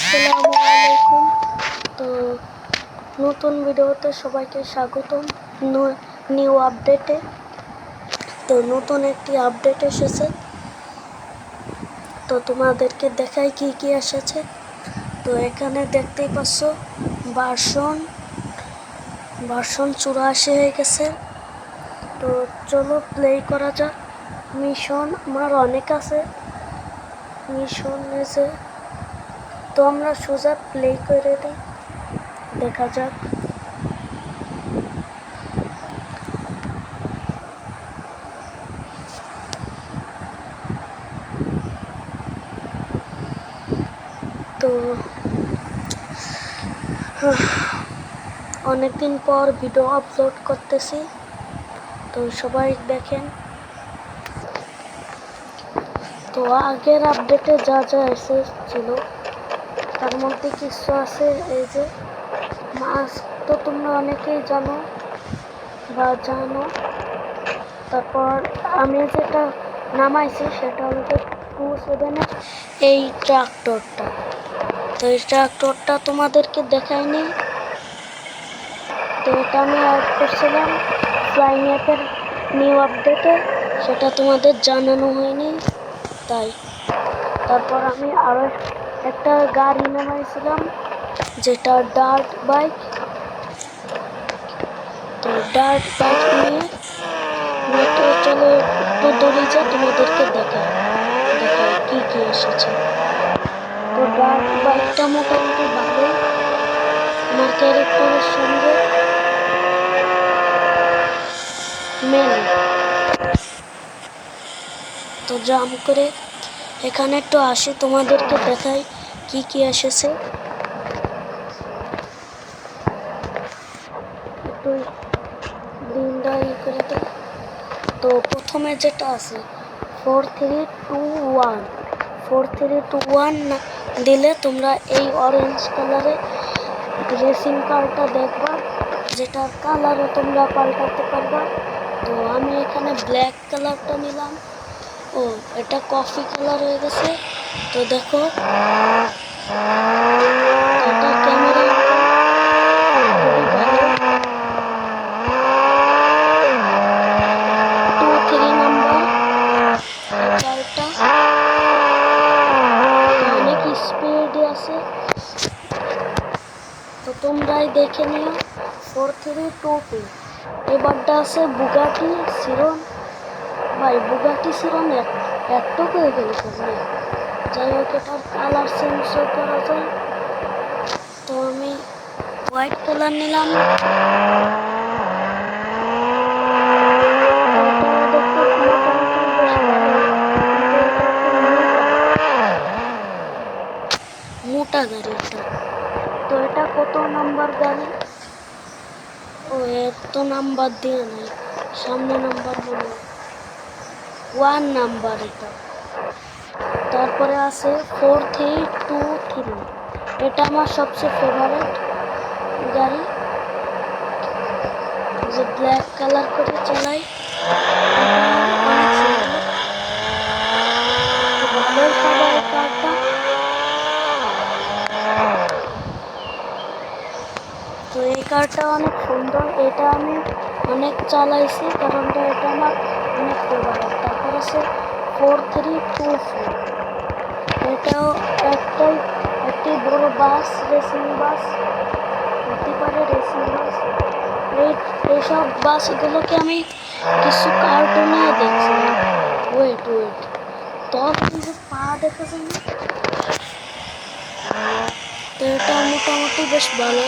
আসসালামু আলাইকুম। তো নতুন ভিডিওতে সবাইকে স্বাগতম। নিউ আপডেটে। তো নতুন একটি আপডেট এসেছে, তো তোমাদেরকে দেখাই কি কি এসেছে। তো এখানে দেখতেই পাচ্ছ ভার্সন 84 হয়ে গেছে। তো চলো প্লে করা যাক। মিশন আমার অনেক আছে, মিশন এসে তো আমরা সোজা প্লে করে দিই, দেখা যাক। তো অনেকদিন পর ভিডিও আপলোড করতেছি, তো সবাই দেখেন। তো আগের আপডেটে যা যা এসেছিল তার মধ্যে কিছু আছে, এই যে মাস্ক, তো তোমরা অনেকেই জানো। তারপর আমি যেটা নামাইছি সেটা হলো 27 এই ট্রাক্টরটা। তো এই ট্রাক্টরটা তোমাদেরকে দেখাইনি, তো এটা আমি অ্যাড করছিলাম ফ্লাইং অ্যাপের নিউ আপডেটে, সেটা তোমাদের জানানো হয়নি তাই। তারপর আমি আরও একটা গাড়ি নামাইছিলাম, যেটা ডার্ট বাইক। তো ডার্ট বাইক নিয়ে চলে একটু দূরে যা, তোমাদেরকে দেখায় কি কি এসেছে। তো ডার্ট বাইকটা মোটামুটি ভালোই, আমার ক্যারেক্টারের সঙ্গে মেলে। তো জাম করে এখানে একটু আসি, তোমাদেরকে দেখাই কি কি এসেছে। একটু দিনটা করে দেয়। তো প্রথমে যেটা আছে 4321 না দিলে তোমরা এই অরেঞ্জ কালারে রেসিং কারটা দেখবা, যেটার কালারও তোমরা পাল্টাতে পারবা। তো আমি এখানে ব্ল্যাক কালারটা নিলাম। ও, এটা কফি কালার হয়ে গেছে। তো দেখো এটা ক্যামেরা খুবই ভালো। 23 নাম্বার কারটা অনেক স্পিডে আছে, তো তোমরাই দেখে নিও। 4322 এবারটা আছে বুগাটি সিরন। ভাই বুগাটি সিরন এত হয়ে গেল সবাই। যাই হোক, এটার কালার চেঞ্জ করা যায়। তো আমি হোয়াইট কালার নিলাম। মোটা গাড়ি এটা। তো এটা কত নাম্বার গাড়ি? ও, এত নাম্বার দিয়ে নাই, সামনে নাম্বার মনে 1 নাম্বার এটা। তারপরে আছে 4323, এটা আমার সবচেয়ে ফেভারিট গাড়ি, যে ব্ল্যাক কালার করে চালাই। ভালোই সবাই কারটা। তো এই কারটা অনেক সুন্দর, এটা আমি অনেক চালাইছি, কারণ এটা আমার অনেক ফেভারিট। তারপর আছে 4324, এটাও একটি বড় বাস, রেসিং বাস হতে পারে, রেসিং বাস। এইসব বাসগুলোকে আমি কিছু কার্টুনে দেখছিলাম। ওয়েট তখন কিন্তু পা দেখা যায় না। তো এটা মোটামুটি বেশ ভালো।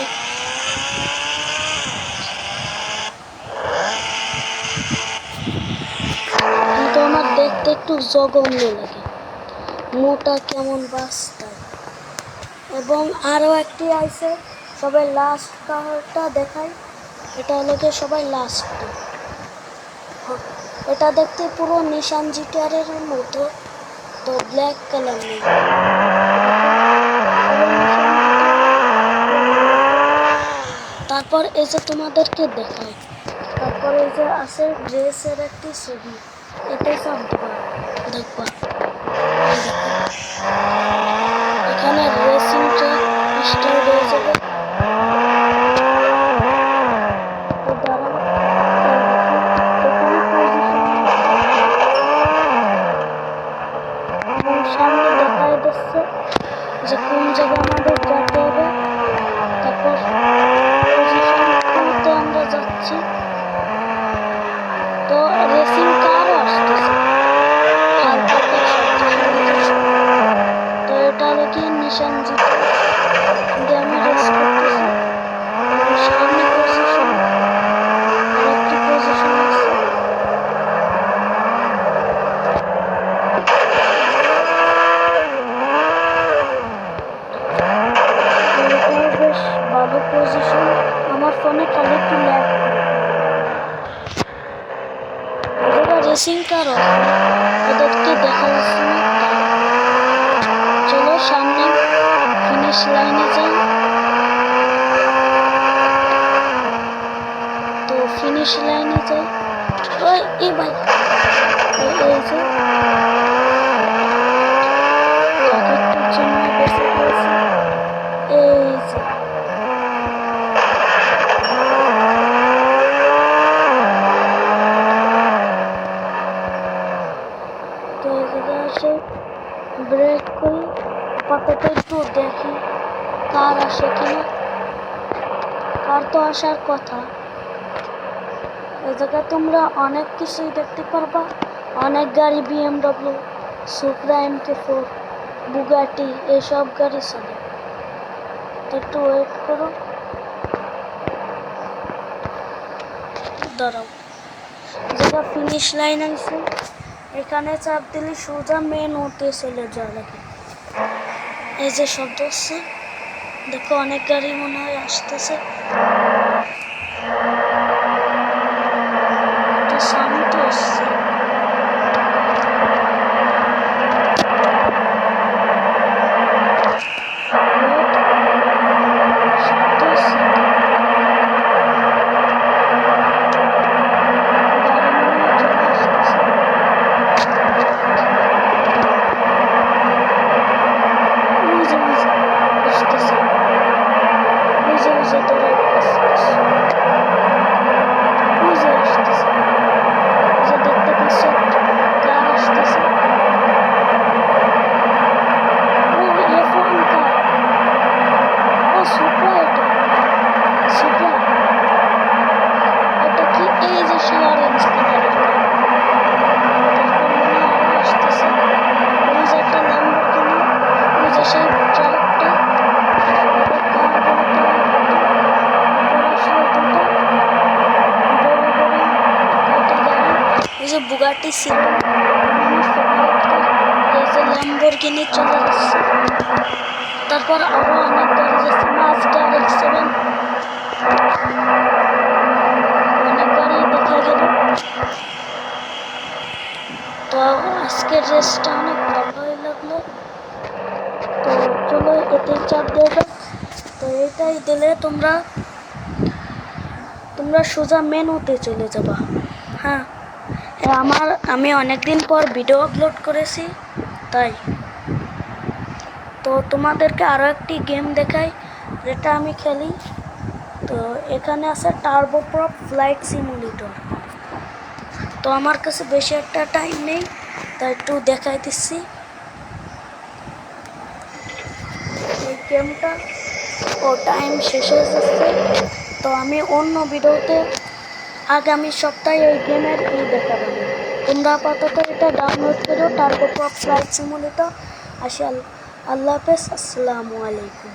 কিন্তু আমার দেখতে একটু জঘন্য লাগে, মোটা কেমন বাসটা। এবং আরও একটি আছে, সবাই লাস্ট কারটা দেখায়। এটা হলো সবাই লাস্টটা। এটা দেখতে পুরো নিশান জিটিআরের মতো, তো ব্ল্যাক কালার নেই। তারপর এই যে তোমাদেরকে দেখায়, তারপর এই যে আছে ড্রেসের একটি ছবি, এটাই সব দেখবা। এখানে রেসিং ট্র্যাক যে কোন জায়গায় আমাদের যেতে হবে। তারপর পজিশন করতে আমরা যাচ্ছি। তো রেসিং কারও আসতেছে হালকা হালকা শব্দ শোনা যাচ্ছে। তো এটা দেখি নিশান জিতে দিয়ে আমি রেস করতেছি। সামনে পজিশন আর একটি পজিশন আছে। এটাও বেশ ভালো পজিশন। আমার ফোনে খালি একটু ল্যাগ করে রেসিং কার ওদেরকে দেখা যাচ্ছে না। চলো সামনে ফিনিশ লাইনে যাই। তো ফিনিশ লাইনে যাই। ওই এ ভাই এই যে জ্যাকেটটার জন্য বেঁচে গিয়েছে। এই যে তো এই জায়গায় আসে ব্রেক করি। আপাতত একটু দেখি কার আসে কিনা। কার তো আসার কথা। এই জায়গায় তোমরা অনেক কিছুই দেখতে পারবা। অনেক গাড়ি BMW, সুপ্রা, MK4, বুগাটি এইসব গাড়ি চলে। তো একটু ওয়েট করো, দাঁড়াও। যেটা ফিনিশ লাইন আছে এখানে চাপ দিলে সোজা মেন হতে চলে যাওয়া লাগে। এই যে শব্দ হচ্ছে দেখো, অনেক গাড়ি মনে হয় আসতেছে। সাউন্ড আসছে। বুগাটি ছিল এই যে ল্যাম্বরগিনি চলে যাচ্ছে। তারপর আরো অনেক গাড়ি যাচ্ছে, মাজদা X7, অনেক গাড়ি দেখা গেল। তো আজকের রেসটা অনেক ভালোই লাগলো। তো চলো এতেই চাপ দেবে। তো এটাই দিলে তোমরা সোজা মেনুতে চলে যাবা। হ্যাঁ, আমি অনেকদিন পর ভিডিও আপলোড করেছি তাই। তো তোমাদেরকে আরও একটি গেম দেখাই যেটা আমি খেলি। তো এখানে আছে টার্বোপ্রপ ফ্লাইট সিমুলেটর। তো আমার কাছে বেশি একটা টাইম নেই তাই একটু দেখাই দিচ্ছি এই গেমটা। টাইম শেষ হয়ে যাচ্ছে। তো আমি অন্য ভিডিওতে আগামী সপ্তাহে এই গেমের দেখাবো। তোমরা আপাতত এটা ডাউনলোড করো, টার্বোপ্রপ ফ্লাইট সিমুলেটর। আল্লাহ হাফেজ, আসসালামু আলাইকুম।